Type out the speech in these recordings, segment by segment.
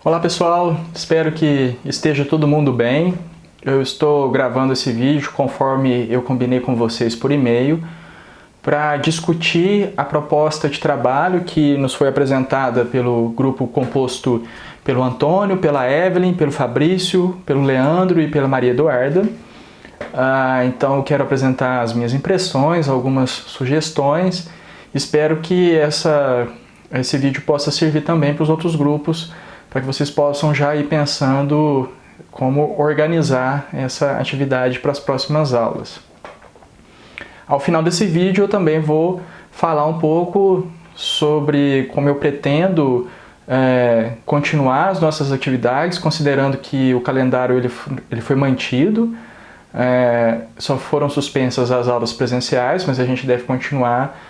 Olá pessoal, espero que esteja todo mundo bem. Eu estou gravando esse vídeo conforme eu combinei com vocês por e-mail para discutir a proposta de trabalho que nos foi apresentada pelo grupo composto pelo Antônio, pela Evelyn, pelo Fabrício, pelo Leandro e pela Maria Eduarda. Então eu quero apresentar as minhas impressões, algumas sugestões. Espero que esse vídeo possa servir também para os outros grupos, para que vocês possam já ir pensando como organizar essa atividade para as próximas aulas. Ao final desse vídeo eu também vou falar um pouco sobre como eu pretendo continuar as nossas atividades, considerando que o calendário ele foi mantido, só foram suspensas as aulas presenciais, mas a gente deve continuar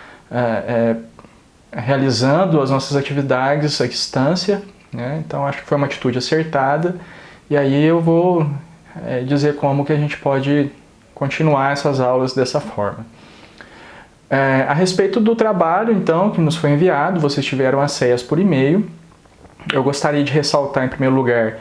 realizando as nossas atividades à distância. Então acho que foi uma atitude acertada e aí eu vou dizer como que a gente pode continuar essas aulas dessa forma. A respeito do trabalho então que nos foi enviado, vocês tiveram acesso por e-mail. Eu gostaria de ressaltar em primeiro lugar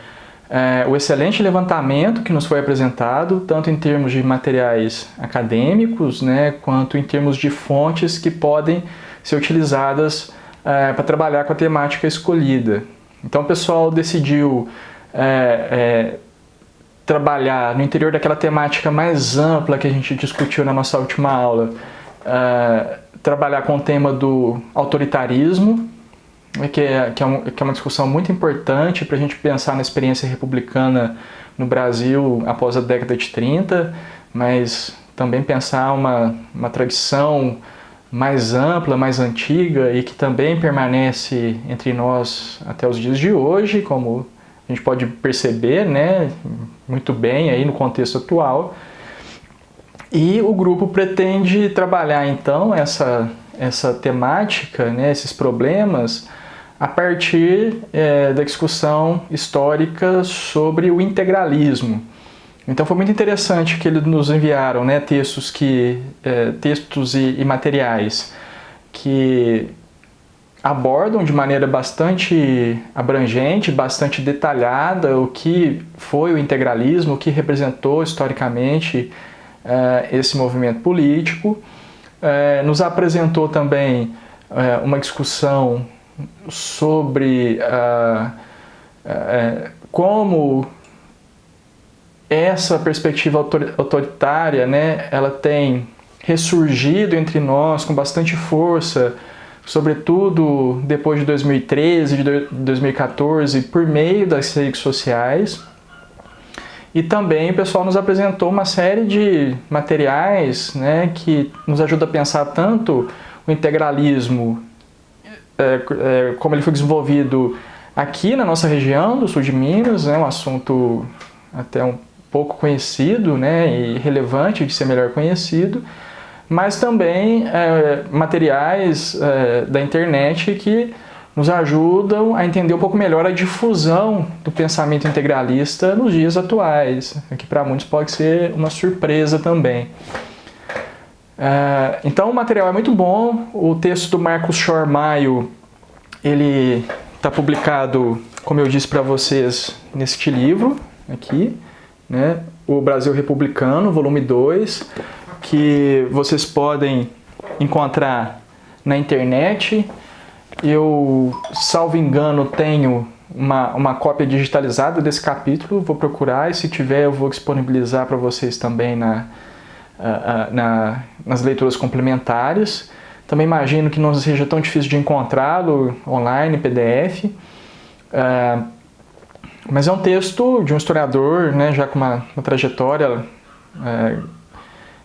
o excelente levantamento que nos foi apresentado, tanto em termos de materiais acadêmicos, quanto em termos de fontes que podem ser utilizadas para trabalhar com a temática escolhida. Então o pessoal decidiu trabalhar no interior daquela temática mais ampla que a gente discutiu na nossa última aula, trabalhar com o tema do autoritarismo, que é uma discussão muito importante para a gente pensar na experiência republicana no Brasil após a década de 30, mas também pensar uma tradição mais ampla, mais antiga e que também permanece entre nós até os dias de hoje, como a gente pode perceber, muito bem aí no contexto atual. E o grupo pretende trabalhar então essa temática, esses problemas, a partir da discussão histórica sobre o integralismo. Então foi muito interessante que eles nos enviaram textos e materiais que abordam de maneira bastante abrangente, bastante detalhada o que foi o integralismo, o que representou historicamente esse movimento político. Nos apresentou também uma discussão sobre como essa perspectiva autoritária, ela tem ressurgido entre nós com bastante força, sobretudo depois de 2013, de 2014, por meio das redes sociais. E também o pessoal nos apresentou uma série de materiais que nos ajudam a pensar tanto o integralismo, como ele foi desenvolvido aqui na nossa região do sul de Minas, um assunto até um pouco conhecido e relevante de ser melhor conhecido, mas também materiais da internet que nos ajudam a entender um pouco melhor a difusão do pensamento integralista nos dias atuais, que para muitos pode ser uma surpresa também. Então o material é muito bom. O texto do Marcos Shor Maio, ele está publicado, como eu disse para vocês, neste livro aqui, O Brasil Republicano, volume 2, que vocês podem encontrar na internet. Eu, salvo engano, tenho uma cópia digitalizada desse capítulo, vou procurar e se tiver eu vou disponibilizar para vocês também nas leituras complementares. Também imagino que não seja tão difícil de encontrá-lo online, PDF. Mas é um texto de um historiador, já com uma trajetória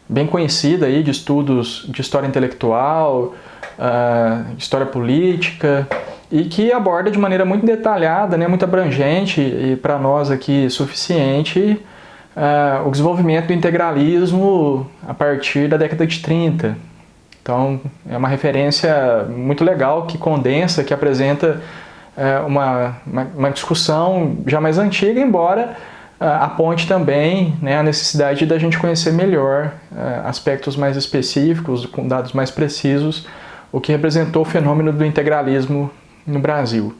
bem conhecida aí de estudos de história intelectual, de história política, e que aborda de maneira muito detalhada, muito abrangente e para nós aqui suficiente o desenvolvimento do integralismo a partir da década de 30. Então é uma referência muito legal que condensa, que apresenta uma discussão já mais antiga, embora aponte também a necessidade da gente conhecer melhor aspectos mais específicos, com dados mais precisos, o que representou o fenômeno do integralismo no Brasil.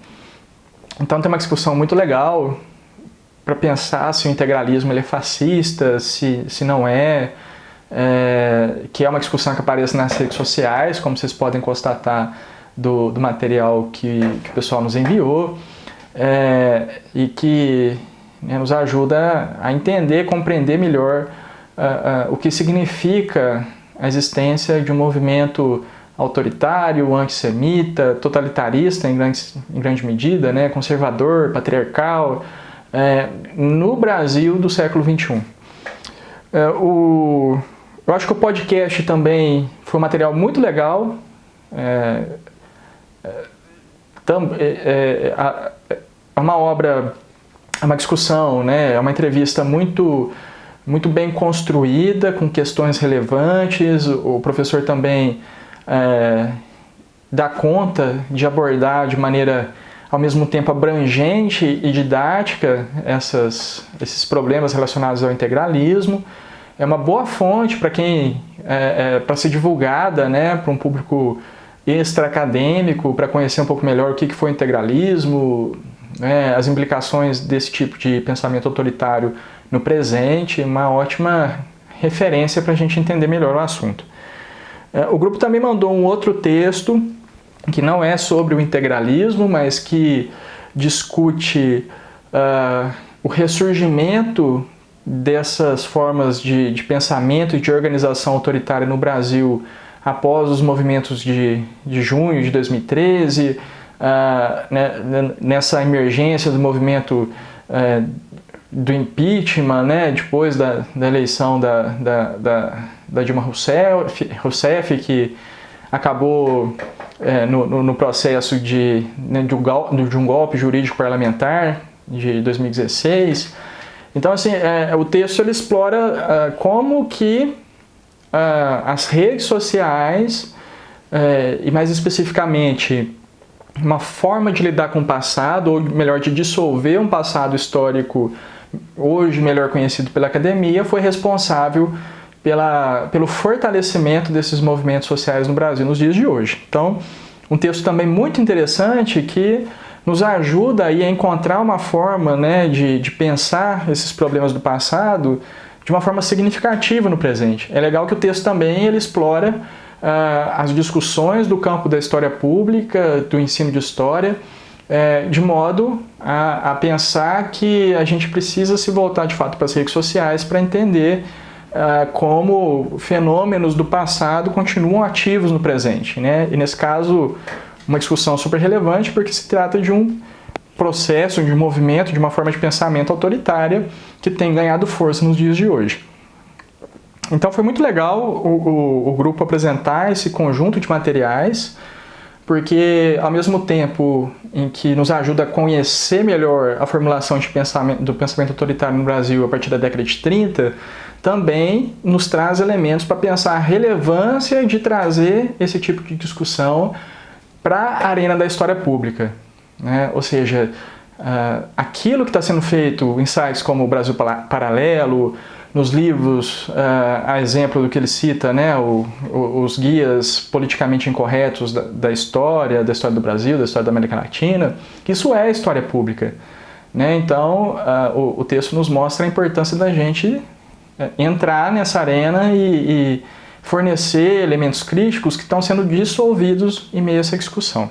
Então tem uma discussão muito legal para pensar se o integralismo ele é fascista, se não é, que é uma discussão que aparece nas redes sociais, como vocês podem constatar do material que o pessoal nos enviou, e que nos ajuda a entender, compreender melhor o que significa a existência de um movimento autoritário, antissemita, totalitarista em grande medida, né, conservador, patriarcal, no Brasil do século XXI. Eu acho que o podcast também foi um material muito legal. É uma obra, é uma discussão, né, é uma entrevista muito bem construída, com questões relevantes. O professor também dá conta de abordar de maneira ao mesmo tempo abrangente e didática esses problemas relacionados ao integralismo. É uma boa fonte para quem para ser divulgada, né, para um público extra-acadêmico, para conhecer um pouco melhor o que foi o integralismo, né, as implicações desse tipo de pensamento autoritário no presente. Uma ótima referência para a gente entender melhor o assunto. O grupo também mandou um outro texto que não é sobre o integralismo, mas que discute o ressurgimento dessas formas de pensamento e de organização autoritária no Brasil após os movimentos de junho de 2013, nessa emergência do movimento do impeachment, né, depois da eleição da Dilma Rousseff, que acabou no processo de um golpe jurídico parlamentar de 2016. Então, assim, o texto ele explora como que as redes sociais, e mais especificamente uma forma de lidar com o passado, ou melhor, de dissolver um passado histórico hoje melhor conhecido pela academia, foi responsável pelo fortalecimento desses movimentos sociais no Brasil nos dias de hoje. Então, um texto também muito interessante que nos ajuda aí a encontrar uma forma, né, de pensar esses problemas do passado de uma forma significativa no presente. É legal que o texto também ele explora as discussões do campo da história pública, do ensino de história, de modo a pensar que a gente precisa se voltar de fato para as redes sociais para entender como fenômenos do passado continuam ativos no presente, né? E nesse caso, uma discussão super relevante, porque se trata de um processo, de um movimento, de uma forma de pensamento autoritária que tem ganhado força nos dias de hoje. Então foi muito legal o grupo apresentar esse conjunto de materiais, porque ao mesmo tempo em que nos ajuda a conhecer melhor a formulação do pensamento autoritário no Brasil a partir da década de 30, também nos traz elementos para pensar a relevância de trazer esse tipo de discussão para a arena da história pública, né? Ou seja, aquilo que está sendo feito em sites como o Brasil Paralelo, nos livros, a exemplo do que ele cita, né, os guias politicamente incorretos da história do Brasil, da história da América Latina, que isso é história pública, né? Então, o texto nos mostra a importância da gente entrar nessa arena e fornecer elementos críticos que estão sendo dissolvidos em meio a essa discussão.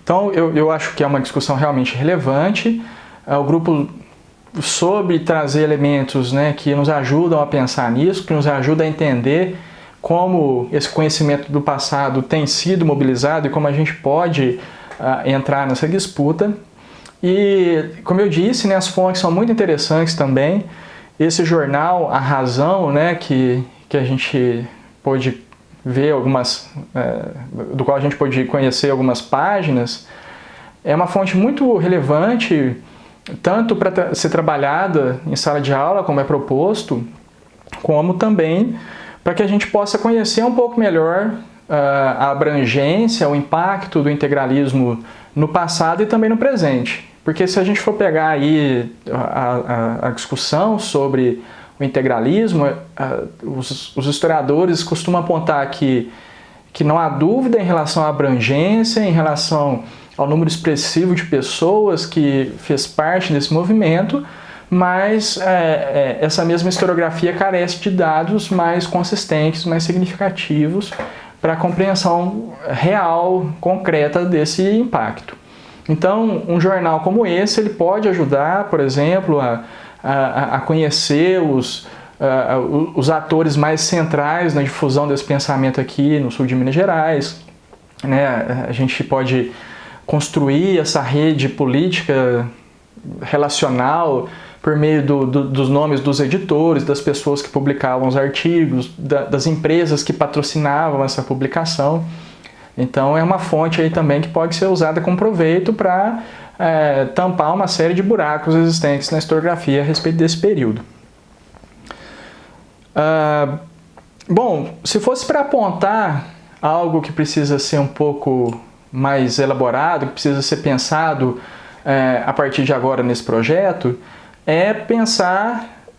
Então, eu acho que é uma discussão realmente relevante. O grupo soube trazer elementos, né, que nos ajudam a pensar nisso, que nos ajudam a entender como esse conhecimento do passado tem sido mobilizado e como a gente pode entrar nessa disputa. E, como eu disse, né, as fontes são muito interessantes também. Esse jornal, A Razão, né, que a gente pôde ver do qual a gente pôde conhecer algumas páginas, é uma fonte muito relevante, tanto para ser trabalhada em sala de aula, como é proposto, como também para que a gente possa conhecer um pouco melhor a abrangência, o impacto do integralismo no passado e também no presente. Porque se a gente for pegar aí a discussão sobre o integralismo, os historiadores costumam apontar que não há dúvida em relação à abrangência, em relação ao número expressivo de pessoas que fez parte desse movimento, mas essa mesma historiografia carece de dados mais consistentes, mais significativos para a compreensão real, concreta desse impacto. Então, um jornal como esse, ele pode ajudar, por exemplo, a conhecer os atores mais centrais na difusão desse pensamento aqui no sul de Minas Gerais, né? A gente pode construir essa rede política relacional por meio dos nomes dos editores, das pessoas que publicavam os artigos, das empresas que patrocinavam essa publicação. Então é uma fonte aí também que pode ser usada com proveito para tampar uma série de buracos existentes na historiografia a respeito desse período. Bom, se fosse para apontar algo que precisa ser um pouco mais elaborado, que precisa ser pensado a partir de agora nesse projeto, é pensar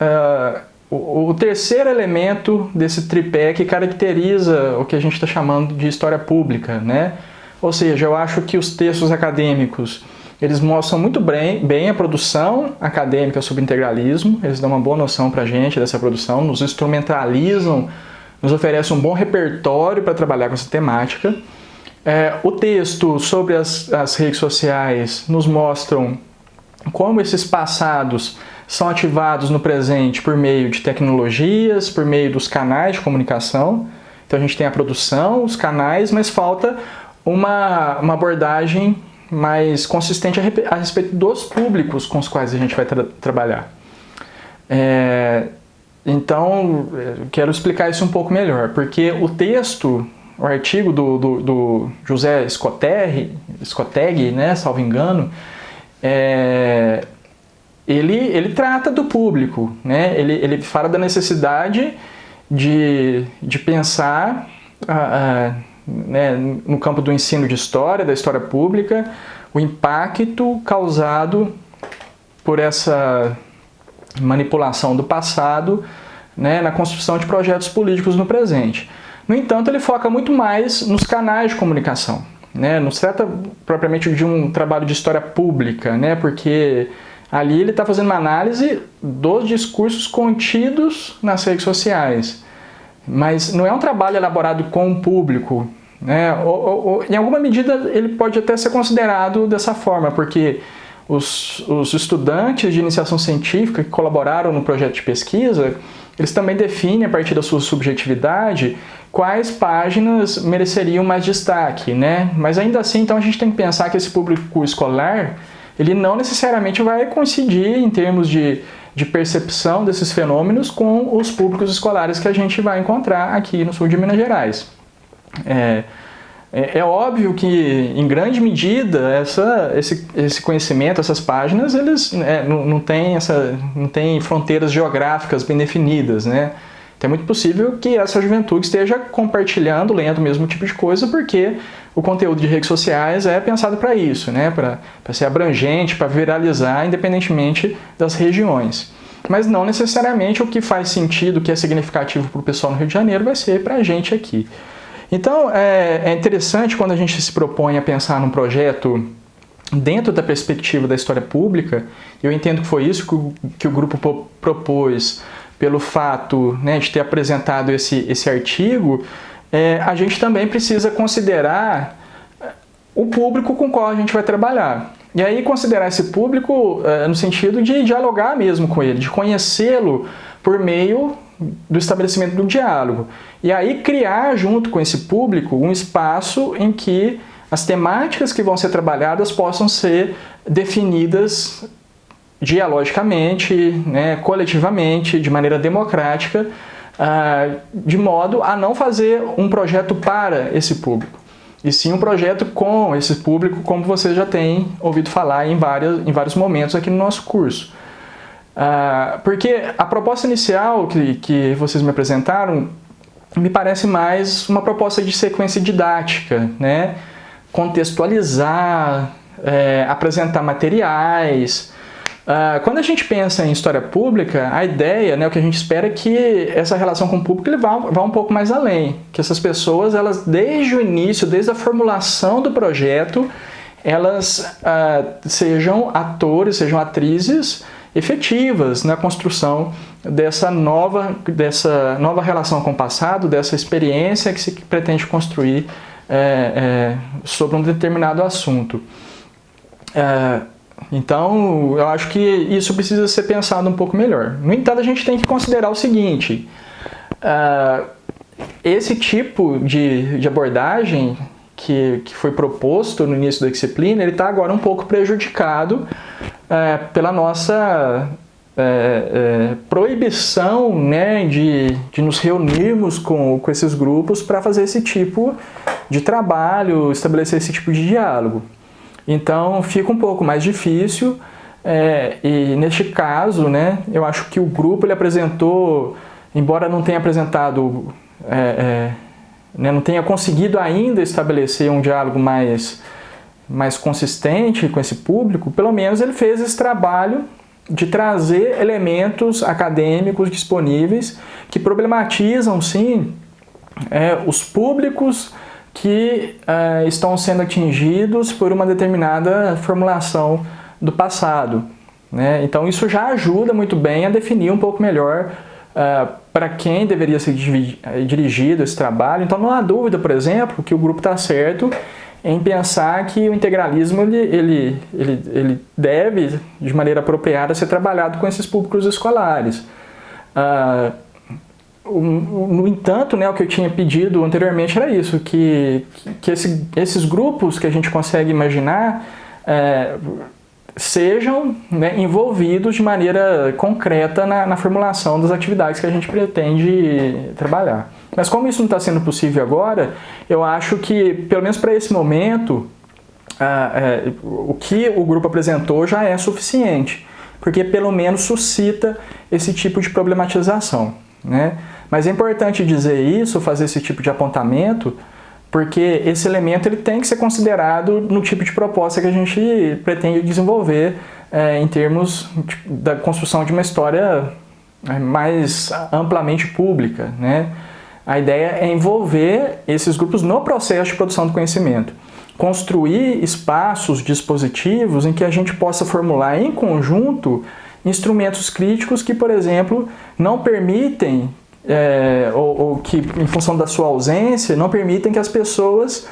o terceiro elemento desse tripé que caracteriza o que a gente está chamando de história pública, né? Ou seja, eu acho que os textos acadêmicos, eles mostram muito bem a produção acadêmica sobre integralismo, eles dão uma boa noção para a gente dessa produção, nos instrumentalizam, nos oferecem um bom repertório para trabalhar com essa temática. O texto sobre as redes sociais nos mostram como esses passados são ativados no presente por meio de tecnologias, por meio dos canais de comunicação. Então a gente tem a produção, os canais, mas falta uma abordagem mais consistente a respeito dos públicos com os quais a gente vai trabalhar. Então, quero explicar isso um pouco melhor, porque o texto, o artigo do José Scotteghi, né, salvo engano, ele trata do público, né? Ele fala da necessidade de pensar né, no campo do ensino de história, da história pública, o impacto causado por essa manipulação do passado, né, na construção de projetos políticos no presente. No entanto, ele foca muito mais nos canais de comunicação, né? Não se trata propriamente de um trabalho de história pública, né? Porque ali ele está fazendo uma análise dos discursos contidos nas redes sociais, mas não é um trabalho elaborado com o público, né? Em alguma medida ele pode até ser considerado dessa forma, porque os estudantes de iniciação científica que colaboraram no projeto de pesquisa, eles também definem, a partir da sua subjetividade, quais páginas mereceriam mais destaque, né? Mas ainda assim, então, a gente tem que pensar que esse público escolar, ele não necessariamente vai coincidir em termos de percepção desses fenômenos com os públicos escolares que a gente vai encontrar aqui no sul de Minas Gerais. É óbvio que, em grande medida, esse conhecimento, essas páginas, eles não têm fronteiras geográficas bem definidas, né? Então é muito possível que essa juventude esteja compartilhando, lendo o mesmo tipo de coisa, porque o conteúdo de redes sociais é pensado para isso, né? Para ser abrangente, para viralizar, independentemente das regiões. Mas não necessariamente o que faz sentido, o que é significativo para o pessoal no Rio de Janeiro, vai ser para a gente aqui. Então, é interessante quando a gente se propõe a pensar num projeto dentro da perspectiva da história pública. Eu entendo que foi isso que o grupo propôs pelo fato, né, de ter apresentado esse artigo. A gente também precisa considerar o público com o qual a gente vai trabalhar. E aí considerar esse público no sentido de dialogar mesmo com ele, de conhecê-lo por meio do estabelecimento do diálogo. E aí criar junto com esse público um espaço em que as temáticas que vão ser trabalhadas possam ser definidas dialogicamente, né, coletivamente, de maneira democrática, de modo a não fazer um projeto para esse público, e sim um projeto com esse público, como vocês já têm ouvido falar em vários momentos aqui no nosso curso. Porque a proposta inicial que vocês me apresentaram me parece mais uma proposta de sequência didática, né? Contextualizar, apresentar materiais. Quando a gente pensa em história pública, a ideia, né, o que a gente espera é que essa relação com o público ele vá um pouco mais além, que essas pessoas, elas desde o início, desde a formulação do projeto, elas sejam atores, sejam atrizes efetivas na construção dessa nova relação com o passado, dessa experiência que se pretende construir sobre um determinado assunto. Então, eu acho que isso precisa ser pensado um pouco melhor. No entanto, a gente tem que considerar o seguinte: esse tipo de abordagem que foi proposto no início da disciplina, ele está agora um pouco prejudicado pela nossa proibição, né, de nos reunirmos com esses grupos para fazer esse tipo de trabalho, estabelecer esse tipo de diálogo. Então fica um pouco mais difícil, e neste caso, né, eu acho que o grupo ele apresentou, embora não tenha apresentado, não tenha conseguido ainda estabelecer um diálogo mais consistente com esse público, pelo menos ele fez esse trabalho de trazer elementos acadêmicos disponíveis que problematizam, sim, os públicos que estão sendo atingidos por uma determinada formulação do passado, né? Então isso já ajuda muito bem a definir um pouco melhor para quem deveria ser dirigido esse trabalho. Então não há dúvida, por exemplo, que o grupo está certo em pensar que o integralismo ele deve, de maneira apropriada, ser trabalhado com esses públicos escolares. No entanto, né, o que eu tinha pedido anteriormente era isso, que esses grupos que a gente consegue imaginar sejam, né, envolvidos de maneira concreta na formulação das atividades que a gente pretende trabalhar. Mas como isso não está sendo possível agora, eu acho que, pelo menos para esse momento, o que o grupo apresentou já é suficiente, porque pelo menos suscita esse tipo de problematização, né? Mas é importante dizer isso, fazer esse tipo de apontamento, porque esse elemento ele tem que ser considerado no tipo de proposta que a gente pretende desenvolver em termos da construção de uma história mais amplamente pública, né? A ideia é envolver esses grupos no processo de produção do conhecimento, construir espaços, dispositivos em que a gente possa formular em conjunto instrumentos críticos que, por exemplo, não permitem ou que, em função da sua ausência, não permitem que as pessoas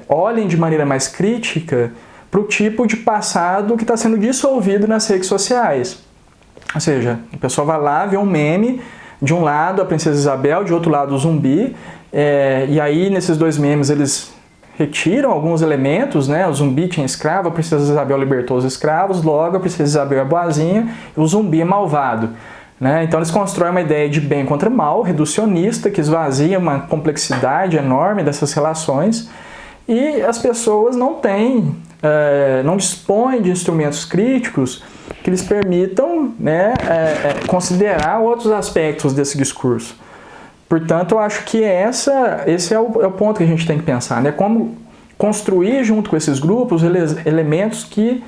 olhem de maneira mais crítica para o tipo de passado que está sendo dissolvido nas redes sociais. Ou seja, a pessoa vai lá, vê um meme, de um lado a Princesa Isabel, de outro lado o zumbi, e aí nesses dois memes eles retiram alguns elementos, né? O zumbi tinha escravo, a Princesa Isabel libertou os escravos, logo a Princesa Isabel é boazinha e o zumbi é malvado. Né? Então eles constroem uma ideia de bem contra mal, reducionista, que esvazia uma complexidade enorme dessas relações, e as pessoas não dispõem de instrumentos críticos que lhes permitam, né, considerar outros aspectos desse discurso. Portanto, eu acho que esse é o ponto que a gente tem que pensar, né? Como construir junto com esses grupos elementos que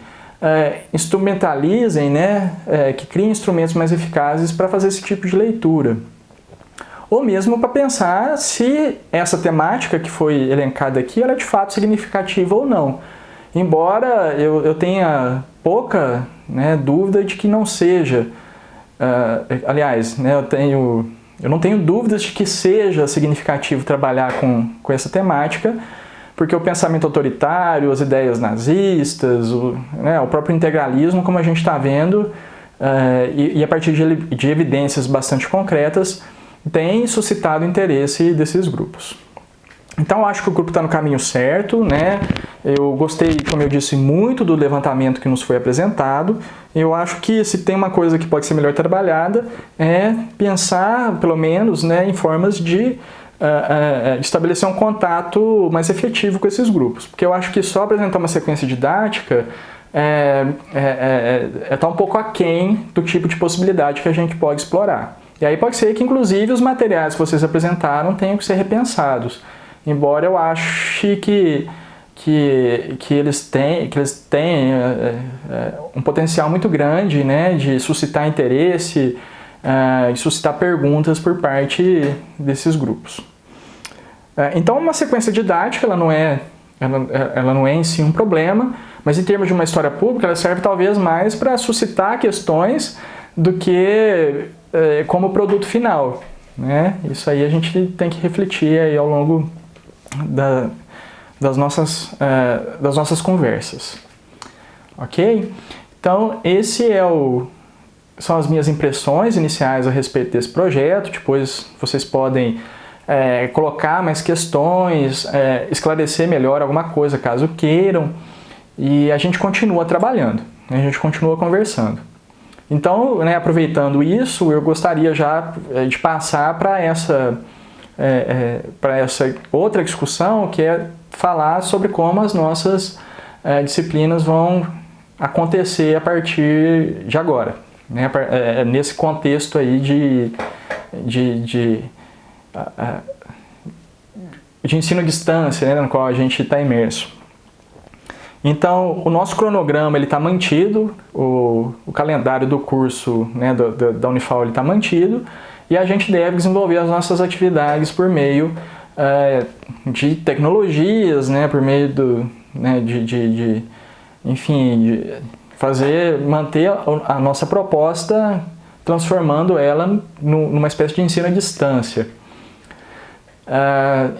instrumentalizem, né, que criem instrumentos mais eficazes para fazer esse tipo de leitura. Ou mesmo para pensar se essa temática que foi elencada aqui ela é de fato significativa ou não. Embora eu tenha pouca, né, dúvida de que não seja. Aliás, né, eu não tenho dúvidas de que seja significativo trabalhar com essa temática, porque o pensamento autoritário, as ideias nazistas, o próprio integralismo, como a gente está vendo, e a partir de evidências bastante concretas, tem suscitado o interesse desses grupos. Então, eu acho que o grupo está no caminho certo, né? Eu gostei, como eu disse, muito do levantamento que nos foi apresentado. Eu acho que se tem uma coisa que pode ser melhor trabalhada é pensar, pelo menos, né, em formas de estabelecer um contato mais efetivo com esses grupos. Porque eu acho que só apresentar uma sequência didática está um pouco aquém do tipo de possibilidade que a gente pode explorar. E aí pode ser que, inclusive, os materiais que vocês apresentaram tenham que ser repensados. Embora eu ache que eles têm um potencial muito grande, né, de suscitar interesse, de suscitar perguntas por parte desses grupos. Então, uma sequência didática ela não é ela não é em si um problema, mas em termos de uma história pública, ela serve talvez mais para suscitar questões do que como produto final, né? Isso aí a gente tem que refletir aí ao longo das nossas conversas. Ok? Então, são as minhas impressões iniciais a respeito desse projeto. Depois vocês podem colocar mais questões, esclarecer melhor alguma coisa, caso queiram. E a gente continua trabalhando, a gente continua conversando. Então, né, aproveitando isso, eu gostaria já de passar para essa outra discussão, que é falar sobre como as nossas disciplinas vão acontecer a partir de agora, né, nesse contexto aí de ensino à distância, né, no qual a gente está imerso. Então, o nosso cronograma está mantido, o calendário do curso, né, da Unifal está mantido, e a gente deve desenvolver as nossas atividades por meio de tecnologias, né, por meio manter a nossa proposta, transformando ela numa espécie de ensino à distância.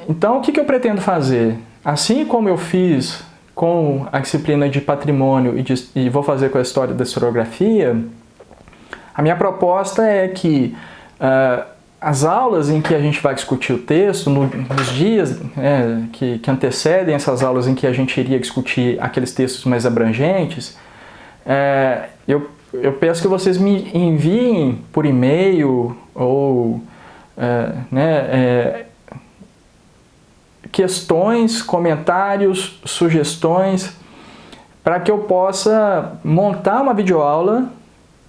Então, o que eu pretendo fazer? Assim como eu fiz com a disciplina de patrimônio e vou fazer com a história da historiografia, a minha proposta é que as aulas em que a gente vai discutir o texto, nos dias que antecedem essas aulas em que a gente iria discutir aqueles textos mais abrangentes, eu peço que vocês me enviem por e-mail ou questões, comentários, sugestões, para que eu possa montar uma videoaula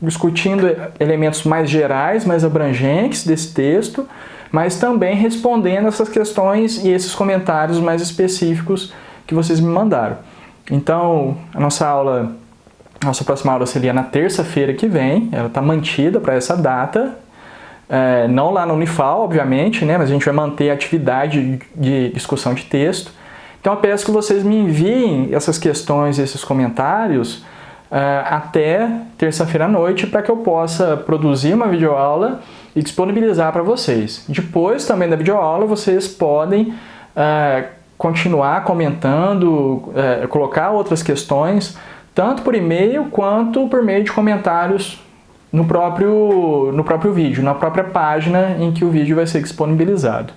discutindo elementos mais gerais, mais abrangentes desse texto, mas também respondendo essas questões e esses comentários mais específicos que vocês me mandaram. Então, a nossa próxima aula seria na terça-feira que vem, ela está mantida para essa data, não lá na Unifal, obviamente, né, mas a gente vai manter a atividade de discussão de texto. Então eu peço que vocês me enviem essas questões, esses comentários, até terça-feira à noite, para que eu possa produzir uma videoaula e disponibilizar para vocês. Depois também da videoaula, vocês podem continuar comentando, colocar outras questões, tanto por e-mail quanto por meio de comentários no próprio vídeo, na própria página em que o vídeo vai ser disponibilizado.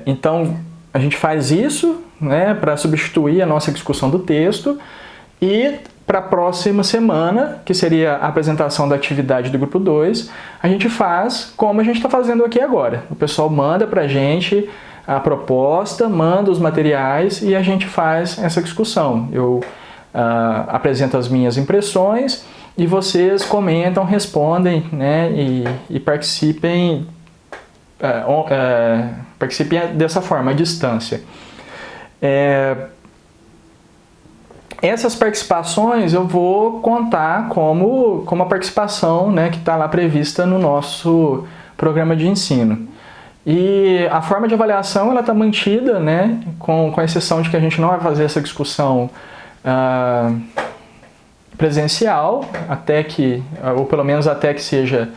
Então, a gente faz isso, né, para substituir a nossa discussão do texto, e para a próxima semana, que seria a apresentação da atividade do grupo 2, a gente faz como a gente está fazendo aqui agora. O pessoal manda para a gente a proposta, manda os materiais e a gente faz essa discussão. Eu apresento as minhas impressões e vocês comentam, respondem, né, e participem, participem dessa forma, à distância. Essas participações eu vou contar como a participação, né, que está lá prevista no nosso programa de ensino. E a forma de avaliação está mantida, né, com a exceção de que a gente não vai fazer essa discussão presencial, ou pelo menos até que seja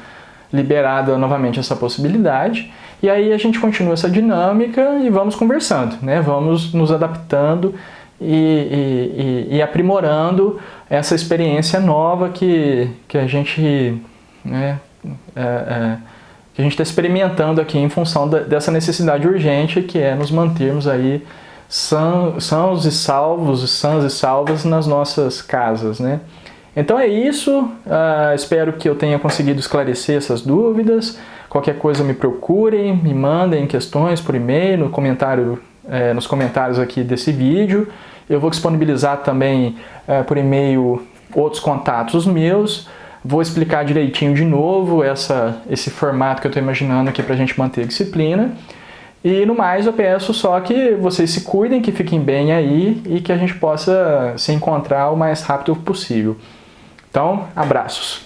liberada novamente essa possibilidade. E aí a gente continua essa dinâmica e vamos conversando, né? Vamos nos adaptando e aprimorando essa experiência nova que a gente, né, que a gente está experimentando aqui em função dessa necessidade urgente, que é nos mantermos aí sãos e salvas nas nossas casas, né? Então é isso, espero que eu tenha conseguido esclarecer essas dúvidas. Qualquer coisa me procurem, me mandem questões por e-mail, nos comentários aqui desse vídeo. Eu vou disponibilizar também por e-mail outros contatos meus. Vou explicar direitinho de novo esse formato que eu estou imaginando aqui para a gente manter a disciplina. E no mais eu peço só que vocês se cuidem, que fiquem bem aí e que a gente possa se encontrar o mais rápido possível. Então, abraços!